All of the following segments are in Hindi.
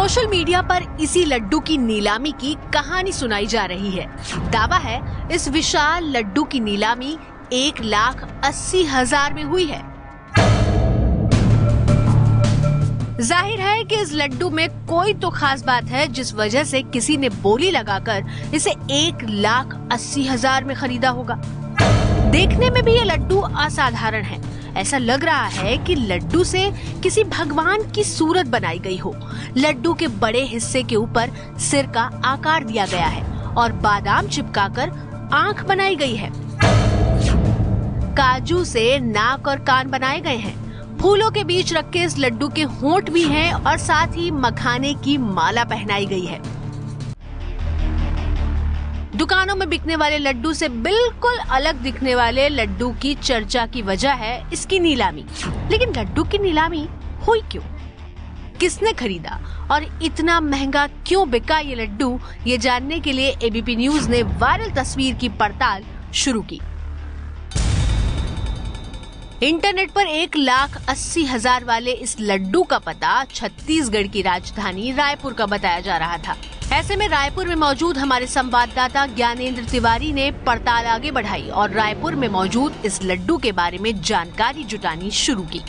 सोशल मीडिया पर इसी लड्डू की नीलामी की कहानी सुनाई जा रही है। दावा है इस विशाल लड्डू की नीलामी 1,80,000 में हुई है। जाहिर है कि इस लड्डू में कोई तो खास बात है जिस वजह से किसी ने बोली लगाकर इसे 1,80,000 में खरीदा होगा। देखने में भी ये लड्डू असाधारण है। ऐसा लग रहा है कि लड्डू से किसी भगवान की सूरत बनाई गई हो। लड्डू के बड़े हिस्से के ऊपर सिर का आकार दिया गया है और बादाम चिपकाकर आंख बनाई गई है। काजू से नाक और कान बनाए गए हैं। फूलों के बीच रखे इस लड्डू के होंठ भी हैं और साथ ही मखाने की माला पहनाई गई है। दुकानों में बिकने वाले लड्डू से बिल्कुल अलग दिखने वाले लड्डू की चर्चा की वजह है इसकी नीलामी। लेकिन लड्डू की नीलामी हुई क्यों? किसने खरीदा और इतना महंगा क्यों बिका ये लड्डू? ये जानने के लिए एबीपी न्यूज ने वायरल तस्वीर की पड़ताल शुरू की। इंटरनेट पर 1,80,000 वाले इस लड्डू का पता छत्तीसगढ़ की राजधानी रायपुर का बताया जा रहा था। ऐसे में रायपुर में मौजूद हमारे संवाददाता ज्ञानेंद्र तिवारी ने पड़ताल आगे बढ़ाई और रायपुर में मौजूद इस लड्डू के बारे में जानकारी जुटानी शुरू की।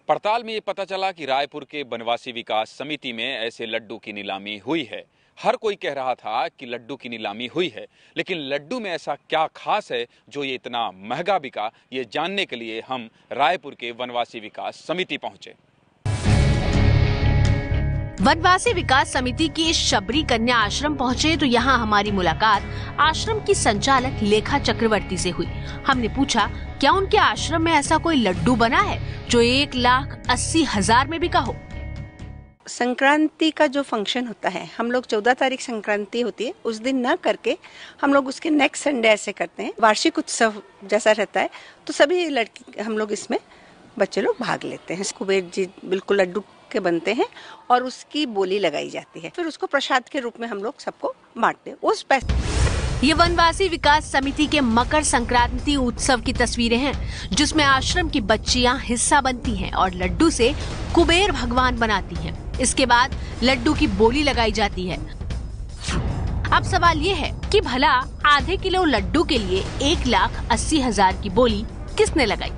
पड़ताल में ये पता चला कि रायपुर के बनवासी विकास समिति में ऐसे लड्डू की नीलामी हुई है। हर कोई कह रहा था कि लड्डू की नीलामी हुई है, लेकिन लड्डू में ऐसा क्या खास है जो ये इतना महंगा बिका? ये जानने के लिए हम रायपुर के वनवासी विकास समिति पहुंचे। वनवासी विकास समिति की इस शबरी कन्या आश्रम पहुंचे तो यहाँ हमारी मुलाकात आश्रम की संचालक लेखा चक्रवर्ती से हुई। हमने पूछा क्या उनके आश्रम में ऐसा कोई लड्डू बना है जो 1,80,000 में बिका हो। संक्रांति का जो फंक्शन होता है, हम लोग 14 तारीख संक्रांति होती है, उस दिन न करके हम लोग उसके नेक्स्ट संडे ऐसे करते हैं। वार्षिक उत्सव जैसा रहता है, तो सभी लड़की हम लोग इसमें बच्चे लोग भाग लेते हैं। कुबेर जी बिल्कुल लड्डू के बनते हैं और उसकी बोली लगाई जाती है। फिर उसको प्रसाद के रूप में हम लोग सबको बांटते हैं। उस पैसे ये वनवासी विकास समिति के मकर संक्रांति उत्सव की तस्वीरें हैं, जिसमें आश्रम की बच्चियां हिस्सा बनती हैं और लड्डू से कुबेर भगवान बनाती हैं। इसके बाद लड्डू की बोली लगाई जाती है। अब सवाल ये है कि भला आधे किलो लड्डू के लिए 1,80,000 की बोली किसने लगाई?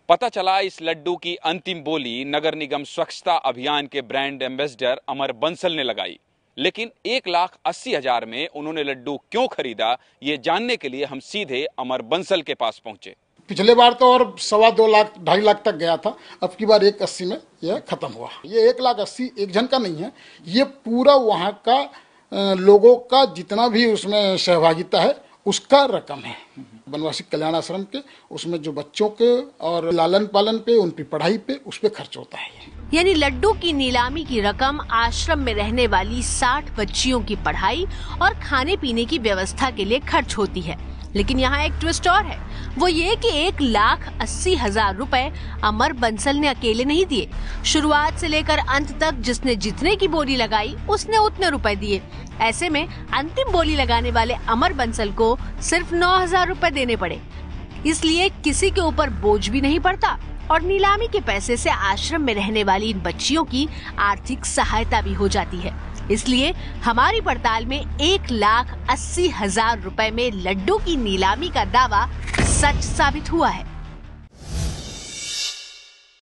पता चला इस लड्डू की अंतिम बोली नगर निगम स्वच्छता अभियान के ब्रांड एम्बेसडर अमर बंसल ने लगाई। लेकिन 1,80,000 में उन्होंने लड्डू क्यों खरीदा, ये जानने के लिए हम सीधे अमर बंसल के पास पहुंचे। पिछले बार तो और 2.25 लाख 2.5 लाख तक गया था, अब की बार 1,80 में यह खत्म हुआ। ये 1,80,000 एक जन का नहीं है, ये पूरा वहाँ का लोगों का जितना भी उसमें सहभागिता है उसका रकम है। बनवासी कल्याण आश्रम के उसमें जो बच्चों के और लालन पालन पे, उनकी पढ़ाई पे, उस पे खर्च होता है। यानी लड्डू की नीलामी की रकम आश्रम में रहने वाली 60 बच्चियों की पढ़ाई और खाने पीने की व्यवस्था के लिए खर्च होती है। लेकिन यहाँ एक ट्विस्ट और है, वो ये कि 1,80,000 रुपए अमर बंसल ने अकेले नहीं दिए। शुरुआत से लेकर अंत तक जिसने जितने की बोली लगाई उसने उतने रुपए दिए। ऐसे में अंतिम बोली लगाने वाले अमर बंसल को सिर्फ 9,000 रुपए देने पड़े। इसलिए किसी के ऊपर बोझ भी नहीं पड़ता और नीलामी के पैसे से आश्रम में रहने वाली इन बच्चियों की आर्थिक सहायता भी हो जाती है। इसलिए हमारी पड़ताल में 1,80,000 रुपए में लड्डू की नीलामी का दावा सच साबित हुआ है।